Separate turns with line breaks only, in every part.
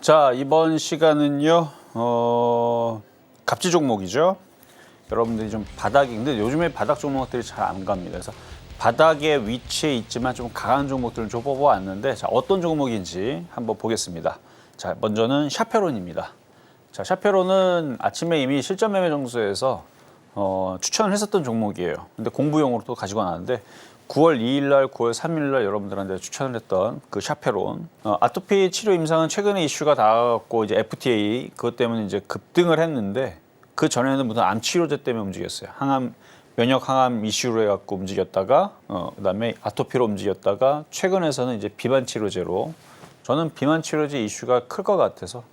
자, 이번 시간은요, 갑지 종목이죠. 여러분들이 좀 바닥인데 요즘에 바닥 종목들이 잘 안 갑니다. 그래서 바닥에 위치해 있지만 좀 강한 종목들을 좀 뽑아왔는데, 자, 어떤 종목인지 한번 보겠습니다. 자, 먼저는 샤페론입니다. 자, 샤페론은 아침에 이미 실전 매매 정수에서 추천을 했었던 종목이에요. 근데 공부용으로 또 가지고 나왔는데 9월 2일 날, 9월 3일 날 여러분들한테 추천을 했던 그 샤페론. 아토피 치료 임상은 최근에 이슈가 나왔고 이제 FDA 그것 때문에 이제 급등을 했는데 그 전에는 무슨 암 치료제 때문에 움직였어요. 면역 항암 이슈로 해갖고 움직였다가 그다음에 아토피로 움직였다가 최근에서는 이제 비만 치료제로. 저는 비만 치료제 이슈가 클 것 같아서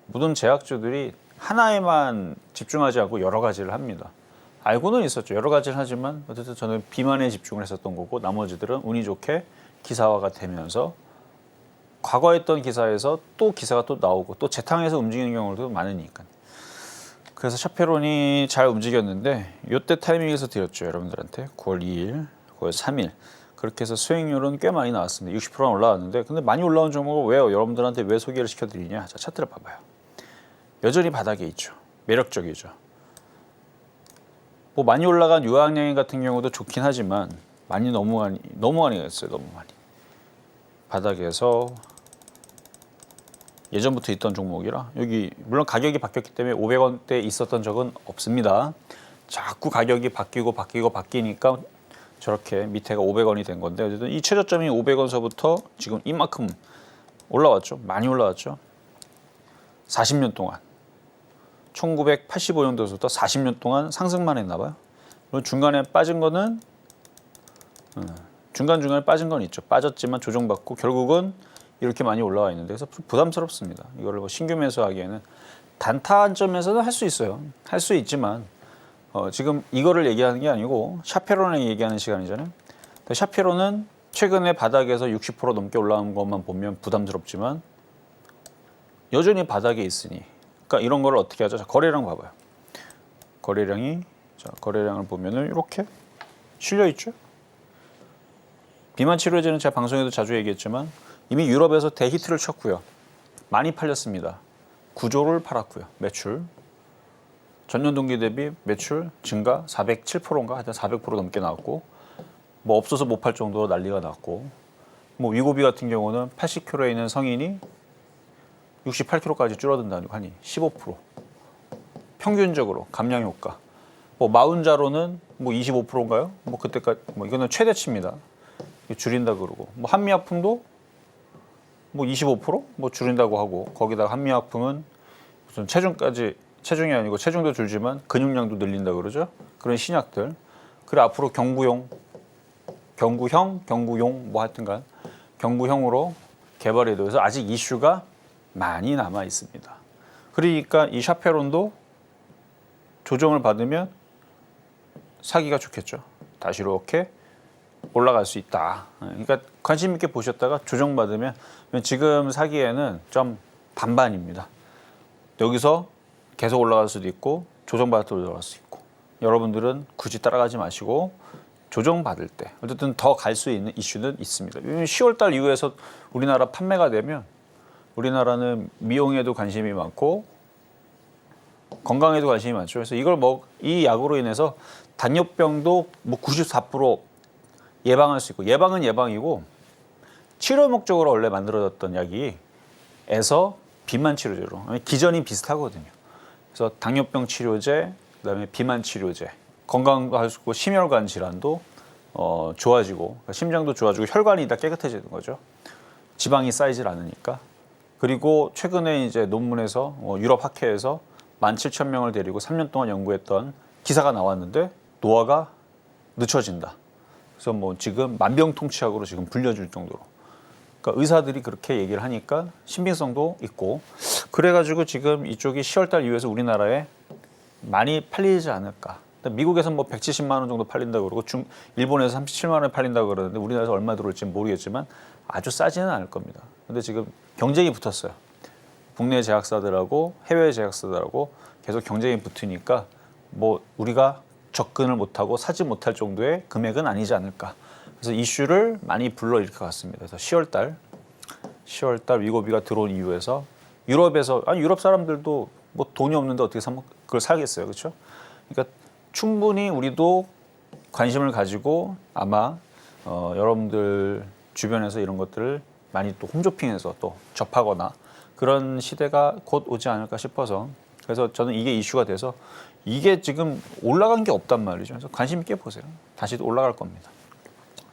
모든 제약주들이 하나에만 집중하지 않고 여러 가지를 합니다. 알고는 있었죠. 여러 가지를 하지만 어쨌든 저는 비만에 집중을 했었던 거고 나머지들은 운이 좋게 기사화가 되면서 과거에 했던 기사에서 또 기사가 또 나오고 또 재탕해서 움직이는 경우도 많으니까. 그래서 샤페론이 잘 움직였는데 이때 타이밍에서 드렸죠. 여러분들한테 9월 2일, 9월 3일 그렇게 해서 수익률은 꽤 많이 나왔습니다. 60%는 올라왔는데 근데 많이 올라온 종목을 왜요? 여러분들한테 왜 소개를 시켜드리냐? 자, 차트를 봐봐요. 여전히 바닥에 있죠. 매력적이죠. 뭐 많이 올라간 유황양행 같은 경우도 좋긴 하지만 너무 많이 했어요. 너무 많이. 바닥에서 예전부터 있던 종목이라 여기 물론 가격이 바뀌었기 때문에 500원대 있었던 적은 없습니다. 자꾸 가격이 바뀌니까 저렇게 밑에가 500원이 된 건데 어쨌든 이 최저점이 500원서부터 지금 이만큼 올라왔죠. 많이 올라왔죠. 40년 동안. 1985년도부터 40년 동안 상승만 했나 봐요. 그리고 중간에 빠진 거는 중간중간에 빠진 건 있죠. 빠졌지만 조정받고 결국은 이렇게 많이 올라와 있는데 그래서 부담스럽습니다. 이거를 뭐 신규 매수하기에는 단타점에서는 할 수 있어요. 할 수 있지만 지금 이거를 얘기하는 게 아니고 샤페론을 얘기하는 시간이잖아요. 샤페론은 최근에 바닥에서 60% 넘게 올라온 것만 보면 부담스럽지만 여전히 바닥에 있으니 그러니까 이런 걸 어떻게 하죠? 자, 거래량 봐봐요. 거래량을 보면은 이렇게 실려 있죠. 비만 치료제는 제가 방송에도 자주 얘기했지만 이미 유럽에서 대히트를 쳤고요. 많이 팔렸습니다. 9조를 팔았고요. 매출 전년 동기 대비 매출 증가 407%인가 하여튼 400% 넘게 나왔고 뭐 없어서 못 팔 정도로 난리가 났고 뭐 위고비 같은 경우는 80kg에 있는 성인이 68kg까지 줄어든다니까 하니 15% 평균적으로 감량 효과. 뭐 마운자로는 뭐 25%인가요? 뭐 그때까지 뭐 이거는 최대치입니다. 줄인다 그러고 뭐 한미약품도 뭐 25%뭐 줄인다고 하고 거기다가 한미약품은 무슨 체중이 아니고 체중도 줄지만 근육량도 늘린다 그러죠. 그런 신약들. 그리고 앞으로 경구용 뭐 하여튼간 경구형으로 개발이 돼서 아직 이슈가 많이 남아 있습니다. 그러니까 이 샤페론도 조정을 받으면 사기가 좋겠죠. 다시 이렇게 올라갈 수 있다. 그러니까 관심 있게 보셨다가 조정받으면 지금 사기에는 좀 반반입니다. 여기서 계속 올라갈 수도 있고 조정받을 올라갈 수 있고 여러분들은 굳이 따라가지 마시고 조정받을 때 어쨌든 더 갈 수 있는 이슈는 있습니다. 10월 달 이후에서 우리나라 판매가 되면 우리나라는 미용에도 관심이 많고 건강에도 관심이 많죠. 그래서 이 약으로 인해서 당뇨병도 뭐 94% 예방할 수 있고 예방은 예방이고 치료 목적으로 원래 만들어졌던 약이에서 비만 치료제로 기전이 비슷하거든요. 그래서 당뇨병 치료제, 그다음에 비만 치료제, 건강도 할 수 있고 심혈관 질환도 좋아지고 그러니까 심장도 좋아지고 혈관이 다 깨끗해지는 거죠. 지방이 쌓이질 않으니까. 그리고 최근에 이제 논문에서 유럽 학회에서 17,000명을 데리고 3년 동안 연구했던 기사가 나왔는데 노화가 늦춰진다. 그래서 뭐 지금 만병통치약으로 지금 불려줄 정도로. 그러니까 의사들이 그렇게 얘기를 하니까 신빙성도 있고 그래가지고 지금 이쪽이 10월달 이후에서 우리나라에 많이 팔리지 않을까. 미국에서 뭐 170만 원 정도 팔린다고 그러고 일본에서 37만 원에 팔린다고 그러는데 우리나라에서 얼마 들어올지는 모르겠지만 아주 싸지는 않을 겁니다. 근데 지금 경쟁이 붙었어요. 국내 제약사들하고 해외 제약사들하고 계속 경쟁이 붙으니까 뭐 우리가 접근을 못하고 사지 못할 정도의 금액은 아니지 않을까. 그래서 이슈를 많이 불러일으켜 갔습니다. 그래서 10월 달 위고비가 들어온 이후에서 유럽에서 아니 유럽 사람들도 뭐 돈이 없는데 어떻게 그걸 사겠어요, 그렇죠? 그러니까 충분히 우리도 관심을 가지고 아마 여러분들 주변에서 이런 것들을 많이 또 홈쇼핑에서 또 접하거나 그런 시대가 곧 오지 않을까 싶어서 그래서 저는 이게 이슈가 돼서 이게 지금 올라간 게 없단 말이죠. 그래서 관심 있게 보세요. 다시 올라갈 겁니다.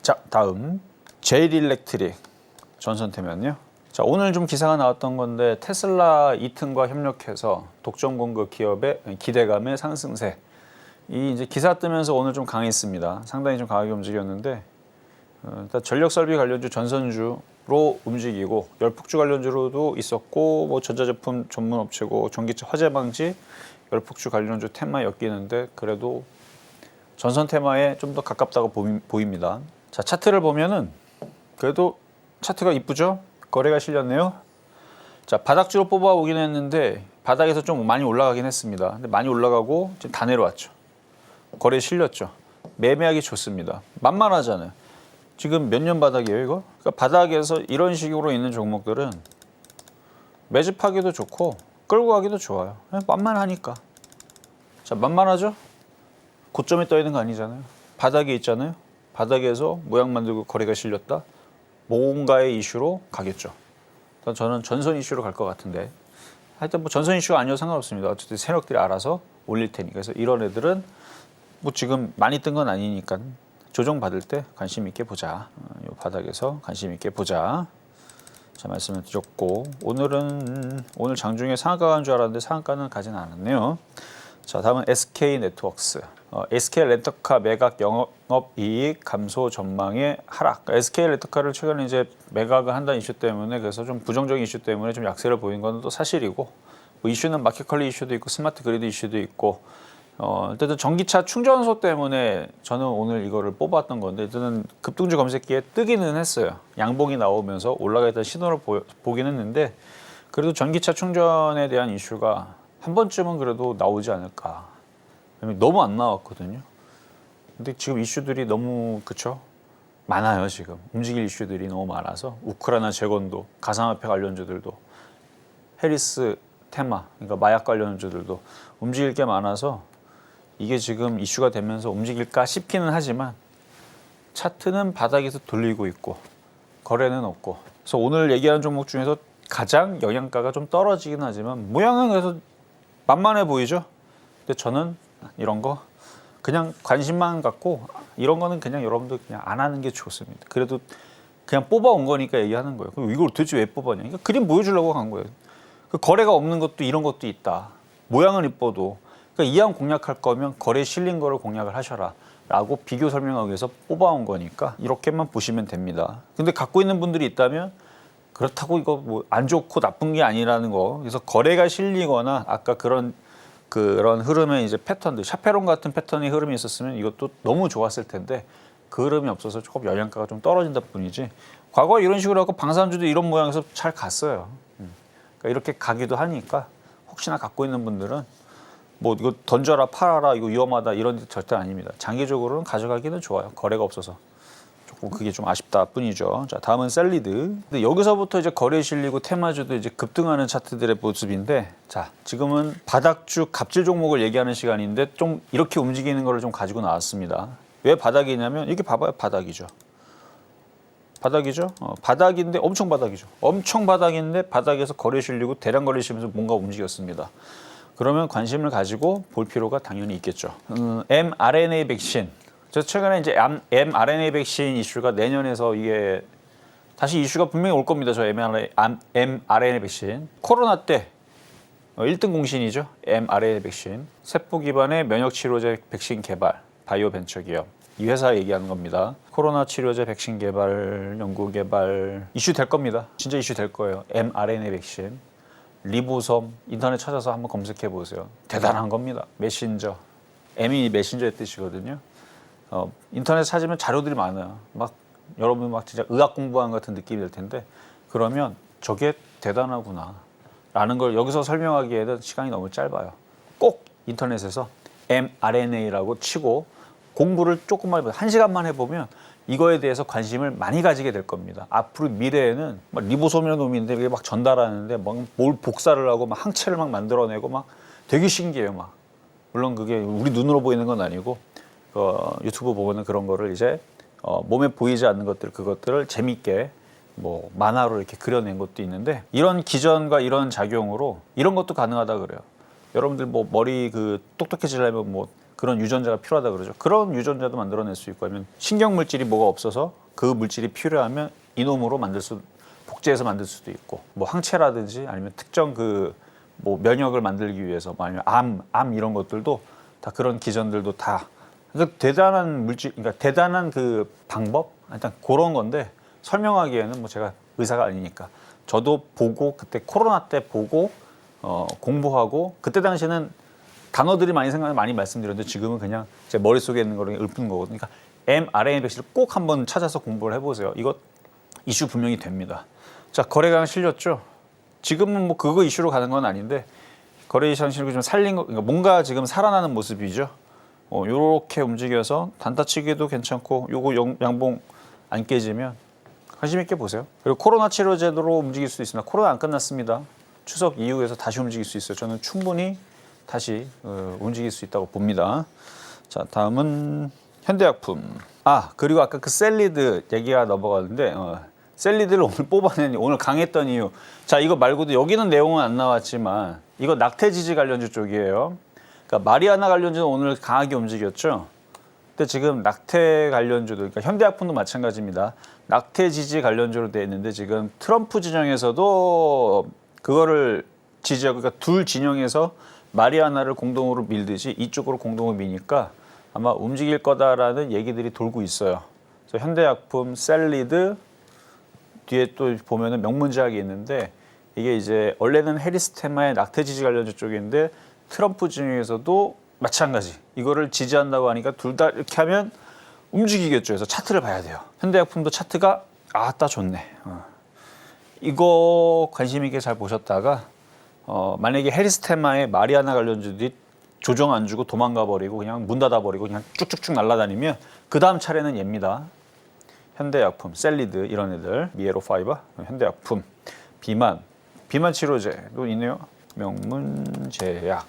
자, 다음 제일 일렉트릭 전선테면요. 자, 오늘 좀 기사가 나왔던 건데 테슬라 이튼과 협력해서 독점 공급 기업의 기대감의 상승세. 이 이제 기사 뜨면서 오늘 좀 강했습니다. 상당히 좀 강하게 움직였는데 일단 전력 설비 관련주 전선주로 움직이고 열폭주 관련주로도 있었고 뭐 전자제품 전문 업체고 전기차 화재 방지 열폭주 관련주 테마에 엮이는데 그래도 전선 테마에 좀 더 가깝다고 보입니다. 자, 차트를 보면은 그래도 차트가 이쁘죠? 거래가 실렸네요. 자, 바닥주로 뽑아 오긴 했는데 바닥에서 좀 많이 올라가긴 했습니다. 근데 많이 올라가고 지금 다 내려왔죠. 거래 실렸죠. 매매하기 좋습니다. 만만하잖아요. 지금 몇 년 바닥이에요, 이거? 그러니까 바닥에서 이런 식으로 있는 종목들은 매집하기도 좋고 끌고 가기도 좋아요. 만만하니까. 자, 만만하죠? 고점에 떠 있는 거 아니잖아요. 바닥에 있잖아요. 바닥에서 모양 만들고 거래가 실렸다. 뭔가의 이슈로 가겠죠. 저는 전선 이슈로 갈 것 같은데 하여튼 뭐 전선 이슈가 아니어도 상관없습니다. 어쨌든 세력들이 알아서 올릴 테니까. 그래서 이런 애들은 뭐 지금 많이 뜬 건 아니니까 조정 받을 때 관심 있게 보자. 이 바닥에서 관심 있게 보자. 자, 말씀을 드렸고 오늘 장중에 상한가 간 줄 알았는데 상한가는 가진 않았네요. 자, 다음은 SK 네트워크스. SK 렌터카 매각 영업이익 감소 전망의 하락. SK 렌터카를 최근에 이제 매각을 한다는 이슈 때문에 그래서 좀 부정적인 이슈 때문에 좀 약세를 보인 건 또 사실이고 뭐 이슈는 마켓컬리 이슈도 있고 스마트 그리드 이슈도 있고 어쨌든 전기차 충전소 때문에 저는 오늘 이거를 뽑았던 건데 어쨌든 급등주 검색기에 뜨기는 했어요. 양봉이 나오면서 올라가 있던 신호를 보긴 했는데 그래도 전기차 충전에 대한 이슈가 한 번쯤은 그래도 나오지 않을까. 너무 안 나왔거든요. 근데 지금 이슈들이 너무 그쵸? 많아요 지금. 움직일 이슈들이 너무 많아서 우크라이나 재건도, 가상화폐 관련주들도, 해리스 테마, 그러니까 마약 관련주들도 움직일 게 많아서 이게 지금 이슈가 되면서 움직일까 싶기는 하지만 차트는 바닥에서 돌리고 있고 거래는 없고 그래서 오늘 얘기하는 종목 중에서 가장 영양가가 좀 떨어지긴 하지만 모양은 그래서 만만해 보이죠? 근데 저는 이런 거 그냥 관심만 갖고 이런 거는 그냥 여러분들 그냥 안 하는 게 좋습니다. 그래도 그냥 뽑아온 거니까 얘기하는 거예요. 그럼 이걸 도대체 왜 뽑았냐? 그러니까 그림 보여주려고 간 거예요. 그 거래가 없는 것도 이런 것도 있다. 모양은 이뻐도 그러니까 이왕 공략할 거면 거래 실린 거를 공략을 하셔라 라고 비교 설명하기 위해서 뽑아온 거니까 이렇게만 보시면 됩니다. 근데 갖고 있는 분들이 있다면 그렇다고 이거 뭐 안 좋고 나쁜 게 아니라는 거. 그래서 거래가 실리거나 아까 그런 흐름의 이제 패턴들, 샤페론 같은 패턴의 흐름이 있었으면 이것도 너무 좋았을 텐데 그 흐름이 없어서 조금 영양가가 좀 떨어진다 뿐이지. 과거에 이런 식으로 하고 방산주도 이런 모양에서 잘 갔어요. 그러니까 이렇게 가기도 하니까 혹시나 갖고 있는 분들은 뭐 이거 던져라, 팔아라, 이거 위험하다 이런 게 절대 아닙니다. 장기적으로는 가져가기는 좋아요. 거래가 없어서. 조금 그게 좀 아쉽다 뿐이죠. 자, 다음은 셀리드. 근데 여기서부터 이제 거래 실리고 테마주도 이제 급등하는 차트들의 모습인데, 자, 지금은 바닥주 갑질 종목을 얘기하는 시간인데 좀 이렇게 움직이는 거를 좀 가지고 나왔습니다. 왜 바닥이냐면 이게 봐봐요, 바닥이죠. 바닥이죠. 바닥인데 엄청 바닥이죠. 엄청 바닥인데 바닥에서 거래 실리고 대량 거래 실리면서 뭔가 움직였습니다. 그러면 관심을 가지고 볼 필요가 당연히 있겠죠. mRNA 백신. 저 최근에 이제 mRNA 백신 이슈가 내년에서 이게 다시 이슈가 분명히 올 겁니다. 저 mRNA 백신. 코로나 때 1등 공신이죠. mRNA 백신. 세포 기반의 면역 치료제 백신 개발, 바이오 벤처 기업. 이 회사 얘기하는 겁니다. 코로나 치료제 백신 개발, 연구 개발 이슈 될 겁니다. 진짜 이슈 될 거예요. mRNA 백신. 리보솜 인터넷 찾아서 한번 검색해 보세요. 대단한 겁니다. 메신저. M이 메신저의 뜻이거든요. 인터넷 찾으면 자료들이 많아요. 막 여러분 막 진짜 의학 공부하는 같은 느낌이 들 텐데 그러면 저게 대단하구나 라는 걸 여기서 설명하기에는 시간이 너무 짧아요. 꼭 인터넷에서 mRNA라고 치고 공부를 조금만 해보면 1시간만 해보면 이거에 대해서 관심을 많이 가지게 될 겁니다. 앞으로 미래에는 막 리보소면홈인데 이게 막 전달하는데 막 뭘 복사를 하고 막 항체를 막 만들어내고 막 되게 신기해요. 막 물론 그게 우리 눈으로 보이는 건 아니고 유튜브 보면은 그런 거를 이제 몸에 보이지 않는 것들 그것들을 재밌게 뭐 만화로 이렇게 그려낸 것도 있는데 이런 기전과 이런 작용으로 이런 것도 가능하다 그래요. 여러분들 뭐 머리 그 똑똑해지려면 뭐 그런 유전자가 필요하다 그러죠. 그런 유전자도 만들어낼 수 있고 아니면 신경 물질이 뭐가 없어서 그 물질이 필요하면 이놈으로 복제해서 만들 수도 있고 뭐 항체라든지 아니면 특정 그 뭐 면역을 만들기 위해서 뭐 아니면 암 이런 것들도 다 그런 기전들도 다 그러니까 대단한 물질 그러니까 대단한 그 방법 일단 그런 건데 설명하기에는 뭐 제가 의사가 아니니까 저도 보고 그때 코로나 때 보고 공부하고 그때 당시에는 단어들이 많이 말씀드렸는데 지금은 그냥 제 머릿속에 있는 거를 읊는 거거든요. 그러니까 mRNA 백신을 꼭 한번 찾아서 공부를 해보세요. 이거 이슈 분명히 됩니다. 자, 거래량 실렸죠. 지금은 뭐 그거 이슈로 가는 건 아닌데 거래량 실고 좀 살린 거, 그러니까 뭔가 지금 살아나는 모습이죠. 요렇게 움직여서 단타치기도 괜찮고 요거 양봉 안 깨지면 관심 있게 보세요. 그리고 코로나 치료제도로 움직일 수도 있습니다. 코로나 안 끝났습니다. 추석 이후에서 다시 움직일 수 있어요. 저는 충분히 다시 움직일 수 있다고 봅니다. 자, 다음은 현대약품. 그리고 아까 그 셀리드 얘기가 넘어가는데 셀리드를 오늘 오늘 강했던 이유. 자, 이거 말고도 여기는 내용은 안 나왔지만 이거 낙태지지 관련주 쪽이에요. 그러니까 마리아나 관련주는 오늘 강하게 움직였죠. 근데 지금 낙태 관련주도 그러니까 현대약품도 마찬가지입니다. 낙태지지 관련주로 되어 있는데 지금 트럼프 진영에서도 그거를 지지하고 그러니까 둘 진영에서 마리아나를 공동으로 밀듯이 이쪽으로 공동으로 미니까 아마 움직일 거다라는 얘기들이 돌고 있어요. 그래서 현대약품, 셀리드 뒤에 또 보면은 명문제약이 있는데 이게 이제 원래는 해리스테마의 낙태지지 관련주 쪽인데 트럼프 진영에서도 마찬가지 이거를 지지한다고 하니까 둘 다 이렇게 하면 움직이겠죠. 그래서 차트를 봐야 돼요. 현대약품도 차트가 딱 좋네. 이거 관심 있게 잘 보셨다가 만약에 해리스테마의 마리아나 관련주들이 조정 안 주고 도망가 버리고 그냥 문 닫아 버리고 그냥 쭉쭉쭉 날아다니면 그 다음 차례는 얘입니다. 현대약품, 셀리드 이런 애들, 미에로 파이버, 현대약품, 비만 치료제도 있네요. 명문제약.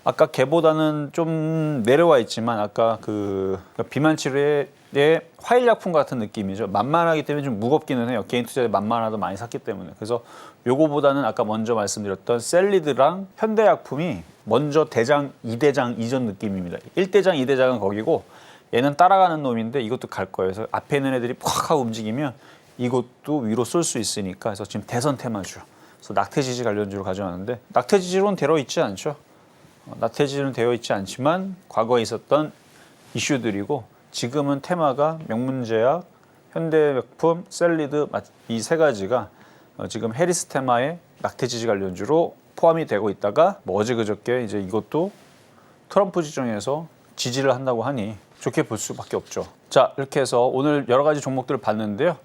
아까 걔보다는 좀 내려와 있지만 아까 그 비만 치료의 화일약품 같은 느낌이죠. 만만하기 때문에 좀 무겁기는 해요. 개인 투자에 만만하도 많이 샀기 때문에. 그래서 요거보다는 아까 먼저 말씀드렸던 셀리드랑 현대약품이 먼저 대장, 2대장 이전 느낌입니다. 1대장, 2대장은 거기고 얘는 따라가는 놈인데 이것도 갈 거예요. 그래서 앞에 있는 애들이 팍 하고 움직이면 이것도 위로 쏠 수 있으니까 그래서 지금 대선 테마주. 그래서 낙태지지 관련주로 가져왔는데 낙태지지로는 되어 있지 않죠. 낙태지지는 되어 있지 않지만 과거에 있었던 이슈들이고 지금은 테마가 명문제약, 현대약품, 셀리드 이 세 가지가 지금 해리스테마의 낙태지지 관련주로 포함이 되고 있다가 뭐 어제 그저께 이제 이것도 트럼프 지정에서 지지를 한다고 하니 좋게 볼 수밖에 없죠. 자, 이렇게 해서 오늘 여러 가지 종목들을 봤는데요.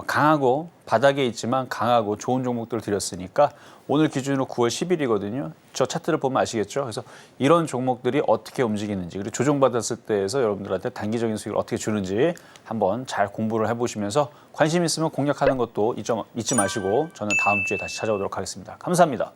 강하고 바닥에 있지만 강하고 좋은 종목들을 드렸으니까 오늘 기준으로 9월 10일이거든요. 저 차트를 보면 아시겠죠? 그래서 이런 종목들이 어떻게 움직이는지 그리고 조정받았을 때에서 여러분들한테 단기적인 수익을 어떻게 주는지 한번 잘 공부를 해보시면서 관심 있으면 공략하는 것도 잊지 마시고 저는 다음 주에 다시 찾아오도록 하겠습니다. 감사합니다.